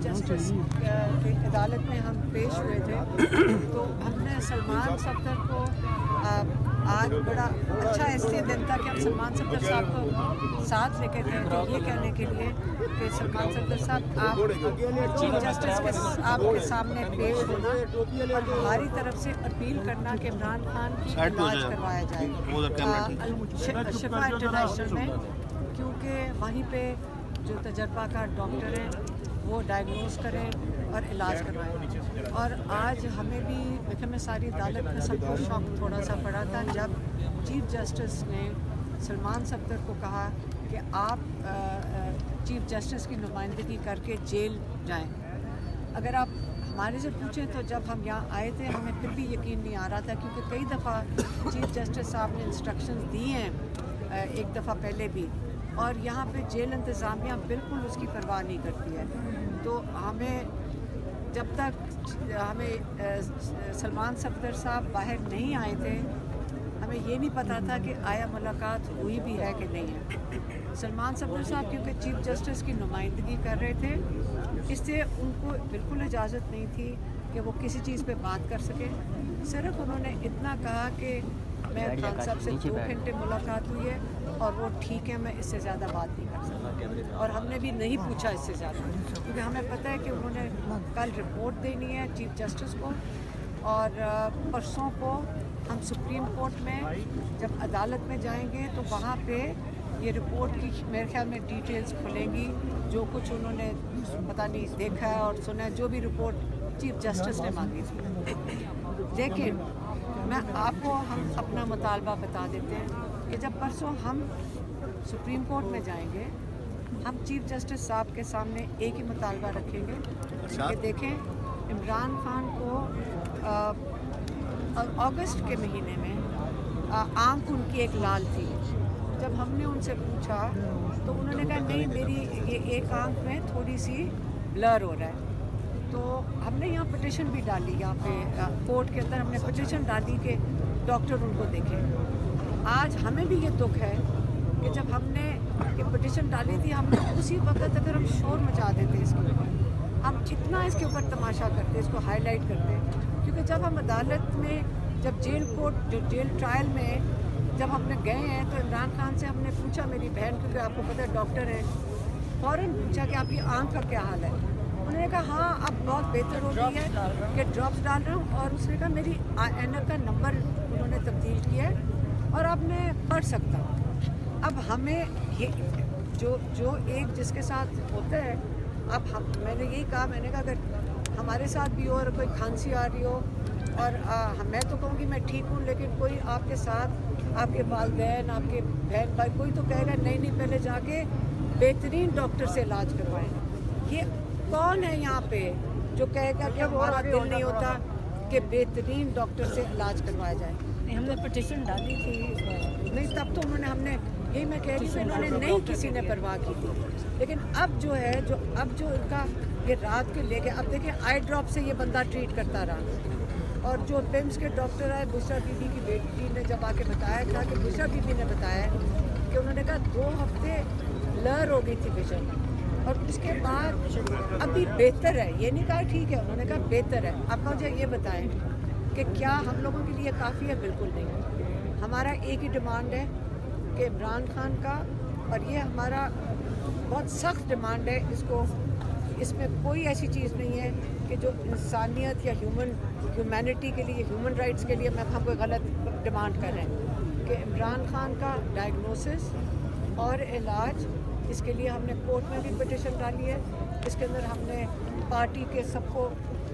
Justice की अदालत में हम पेश हुए थे तो हमने सलमान सफदर को आज बड़ा अच्छा इसलिए दिन था कि हम सलमान सफदर साहब को साथ लेके गए थे ये कहने के लिए कि सलमान सफदर साहब आप चीफ जस्टिस के आपके सामने पेश होना और हमारी तरफ से अपील करना कि इमरान खान की इलाज करवाया जाए शिफा इंटरनेशनल में, क्योंकि वहीं पे जो तजर्बाकार डॉक्टर हैं वो डायग्नोज करें और इलाज करवाएं। और आज हमें भी देखिए मैं सारी अदालत में सबको शौक थोड़ा सा पड़ा था जब चीफ जस्टिस ने सलमान सफदर को कहा कि आप चीफ जस्टिस की नुमाइंदगी करके जेल जाएं। अगर आप हमारे से पूछें तो जब हम यहाँ आए थे हमें फिर भी यकीन नहीं आ रहा था, क्योंकि कई दफ़ा चीफ जस्टिस साहब ने इंस्ट्रक्शंस दी हैं एक दफ़ा पहले भी, और यहाँ पे जेल इंतज़ामिया बिल्कुल उसकी परवाह नहीं करती है। तो हमें जब तक हमें सलमान सफदर साहब बाहर नहीं आए थे हमें ये नहीं पता था कि आया मुलाकात हुई भी है कि नहीं है। सलमान सफदर साहब क्योंकि चीफ जस्टिस की नुमाइंदगी कर रहे थे इससे उनको बिल्कुल इजाज़त नहीं थी कि वो किसी चीज़ पे बात कर सके। सिर्फ उन्होंने इतना कहा कि मैं खान साहब से 2 घंटे मुलाकात हुई है और वो ठीक है, मैं इससे ज़्यादा बात नहीं कर सकता। और हमने भी नहीं पूछा इससे ज़्यादा, क्योंकि हमें पता है कि उन्होंने कल रिपोर्ट देनी है चीफ जस्टिस को, और परसों को हम सुप्रीम कोर्ट में जब अदालत में जाएंगे तो वहाँ पे ये रिपोर्ट की मेरे ख्याल में डिटेल्स खुलेंगी, जो कुछ उन्होंने पता नहीं देखा है और सुना है, जो भी रिपोर्ट चीफ जस्टिस ने मांगी थी। लेकिन मैं आपको हम अपना मुतालबा बता देते हैं कि जब परसों हम सुप्रीम कोर्ट में जाएंगे हम चीफ जस्टिस साहब के सामने एक ही मुतालबा रखेंगे कि देखें इमरान खान को अगस्त के महीने में आंख उनकी एक लाल थी। जब हमने उनसे पूछा तो उन्होंने कहा नहीं मेरी ये एक आंख में थोड़ी सी ब्लर हो रहा है। तो हमने यहाँ पिटिशन भी डाली, यहाँ पे कोर्ट के अंदर हमने पिटिशन डाली कि डॉक्टर उनको देखें। आज हमें भी ये दुख है कि जब हमने ये पिटिशन डाली थी हमने उसी वक्त अगर हम शोर मचा देते इसके ऊपर, हम कितना इसके ऊपर तमाशा करते, इसको हाईलाइट करते, क्योंकि जब हम अदालत में जब जेल ट्रायल में जब हमने गए हैं तो इमरान खान से हमने पूछा, मेरी बहन क्योंकि आपको पता है डॉक्टर है, फ़ौरन पूछा कि आपकी आँख का क्या हाल है। उन्होंने कहा हाँ अब बहुत बेहतर हो गई है कि ड्रॉप्स डाल रहा हूँ, और उसने कहा मेरी एनक का नंबर उन्होंने तब्दील किया है और अब मैं पढ़ सकता हूँ। अब हमें ये जो एक जिसके साथ होता है, अब मैंने यही कहा, मैंने कहा अगर हमारे साथ भी हो और कोई खांसी आ रही हो और मैं तो कहूँगी मैं ठीक हूँ, लेकिन कोई आपके साथ आपके वालिदैन आपके बहन भाई कोई तो कहेगा नहीं पहले जाके बेहतरीन डॉक्टर से इलाज करवाएं। ये कौन है यहाँ पे जो कहेगा कि हमारा दिल नहीं होता कि बेहतरीन डॉक्टर से इलाज करवाया जाए। नहीं हमने पिटिशन डाली थी, नहीं तब तो हमने यही मैं कह रही हूँ उन्होंने नहीं किसी ने परवाह की थी। लेकिन अब जो है अब जो इनका ये रात के लेके अब देखिए आई ड्रॉप से ये बंदा ट्रीट करता रहा, और जो पिम्स के डॉक्टर आए बुशरा बीबी की बेटी ने जब आके बताया था कि बुशरा बीबी ने बताया कि उन्होंने कहा 2 हफ्ते ब्लर हो गई थी विजन, और उसके बाद अभी बेहतर है, ये नहीं कहा ठीक है, उन्होंने कहा बेहतर है। अब मुझे ये बताएं कि क्या हम लोगों के लिए काफ़ी है? बिल्कुल नहीं। हमारा एक ही डिमांड है कि इमरान खान का, और ये हमारा बहुत सख्त डिमांड है, इसमें कोई ऐसी चीज़ नहीं है कि जो इंसानियत या ह्यूमैनिटी के लिए, ह्यूमन राइट्स के लिए हम कोई गलत डिमांड कर रहे हैं, कि इमरान खान का डायग्नोसिस और इलाज, इसके लिए हमने कोर्ट में भी पिटिशन डाली है। इसके अंदर हमने पार्टी के सबको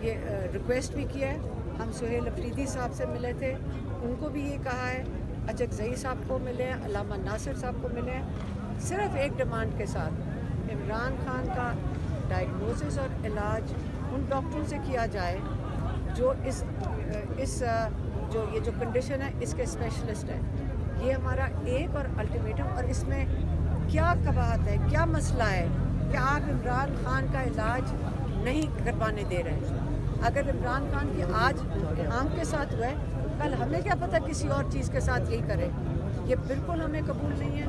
ये रिक्वेस्ट भी किया है। हम सुहेल अफरीदी साहब से मिले थे, उनको भी ये कहा है, अचकज़ई साहब को मिले हैं, अल्लामा नासिर साहब को मिले हैं, सिर्फ एक डिमांड के साथ इमरान खान का डायग्नोसिस और इलाज उन डॉक्टरों से किया जाए जो जो कंडीशन है इसके स्पेशलिस्ट हैं। ये हमारा एक और अल्टीमेटम, और इसमें क्या कबाहत है, क्या मसला है कि आप इमरान खान का इलाज नहीं करवाने दे रहे हैं। अगर इमरान खान की आज आंख के साथ हुआ है, कल हमें क्या पता किसी और चीज़ के साथ यही करे। ये बिल्कुल हमें कबूल नहीं है,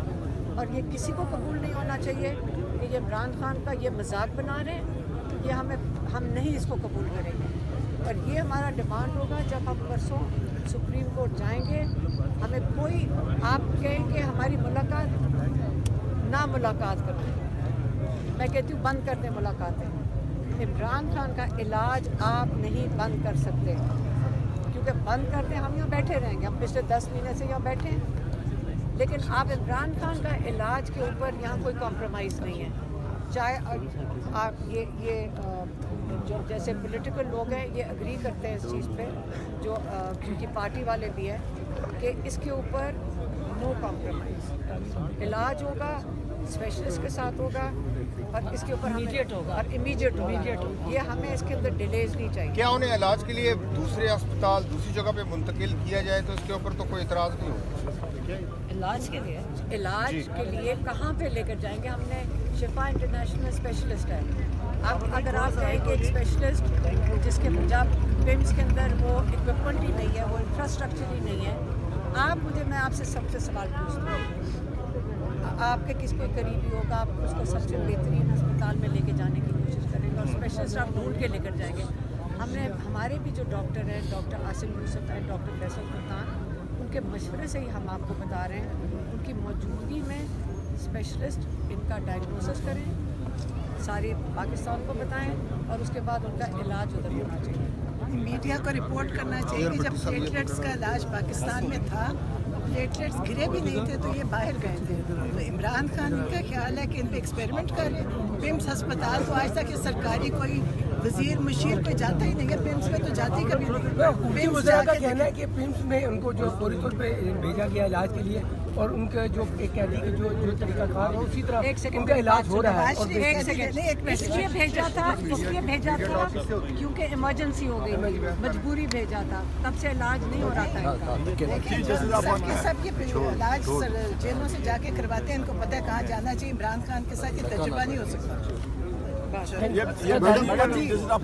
और ये किसी को कबूल नहीं होना चाहिए कि ये इमरान खान का ये मजाक बना रहे हैं। ہم نہیں اس کو قبول کریں گے. اور یہ ہمارا ڈیمانڈ ہوگا جب ہم پرسوں سپریم کورٹ جائیں گے. ہمیں کوئی آپ کہیں کہ ہماری ملاقات نہ ملاقات کریں، میں کہتی ہوں بند کر دیں ملاقاتیں. عمران خان کا علاج آپ نہیں بند کر سکتے، کیونکہ بند کر دیں ہم یہاں بیٹھے رہیں گے. ہم پچھلے 10 مہینے سے یہاں بیٹھے ہیں، لیکن آپ عمران خان کا علاج کے اوپر یہاں کوئی کمپرومائز نہیں ہے. چاہے آپ یہ جو جیسے پولیٹیکل لوگ ہیں یہ اگری کرتے ہیں اس چیز پہ، جو ان کی پارٹی والے بھی ہیں، کہ اس کے اوپر نو کمپرومائز. علاج ہوگا اسپیشلسٹ کے ساتھ ہوگا اور اس کے اوپر امیڈیٹ ہوگا اور امیڈیٹ ہوگا. یہ ہمیں اس کے اندر ڈیلیز نہیں چاہیے. کیا انہیں علاج کے لیے دوسرے اسپتال دوسری جگہ پہ منتقل کیا جائے تو اس کے اوپر تو کوئی اعتراض نہیں ہوگا؟ علاج کے لیے کہاں پہ لے کر جائیں گے؟ ہم نے شفا انٹرنیشنل اسپیشلسٹ ہے. اب اگر آپ کہیں کہ ایک اسپیشلسٹ جس کے جب پیمس کے اندر وہ اکوپمنٹ ہی نہیں ہے، وہ انفراسٹرکچر ہی نہیں ہے، میں آپ سے سب سے سوال پوچھتا ہوں، آپ کے کس کوئی قریبی ہوگا، آپ اس کو سب سے بہترین ہسپتال میں لے کے جانے کی کوشش کریں گے اور اسپیشلسٹ آپ ڈھونڈ کے لے کر جائیں گے. ہمارے بھی جو ڈاکٹر ہیں، ڈاکٹر عاصم یوسف ہیں، ڈاکٹر فیصل سلطان، ان کے مشورے سے ہی ہم آپ کو بتا رہے ہیں. ان کی موجودگی میں اسپیشلسٹ ان کا ڈائگنوسس کریں، سارے پاکستان کو بتائیں اور اس کے بعد ان کا علاج ادھر ہونا چاہیے. میڈیا کو رپورٹ کرنا چاہیے کہ جب پلیٹلیٹس کا علاج پاکستان میں تھا، پلیٹلیٹس گرے بھی نہیں تھے تو یہ باہر گئے تھے. تو عمران خان ان کا خیال ہے کہ ان پہ ایکسپیریمنٹ کریں. پیمس ہسپتال تو آج تک سرکاری کوئی وزیر مشیر پہ جاتا ہی نہیں ہے، پیمس پہ تو جاتی کبھی نہیں. وزراء کا کہنا ہے کہ پیمس میں ان کو جو فوری طور پہ بھیجا گیا علاج کے لیے اور ان کا جو قیدی کے جو طریقہ کار ہے اسی طرح ان کا علاج ہو رہا ہے. اس لیے بھیجا تھا کیونکہ ایمرجنسی ہو گئی، مجبوری بھیجا تھا، تب سے علاج نہیں ہو رہا تھا. سب کے علاج جیلوں سے جا کے کرواتے ہیں، ان کو پتہ ہے کہاں جانا چاہیے. عمران خان کے ساتھ یہ تجربہ نہیں ہو سکتا.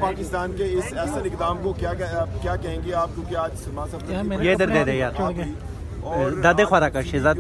پاکستان کے اس ایسے اقدام کو کیا کہیں گے آپ، کیونکہ آج سما سب یہ ادھر دے دے یار دادے خوارا کا شہزاد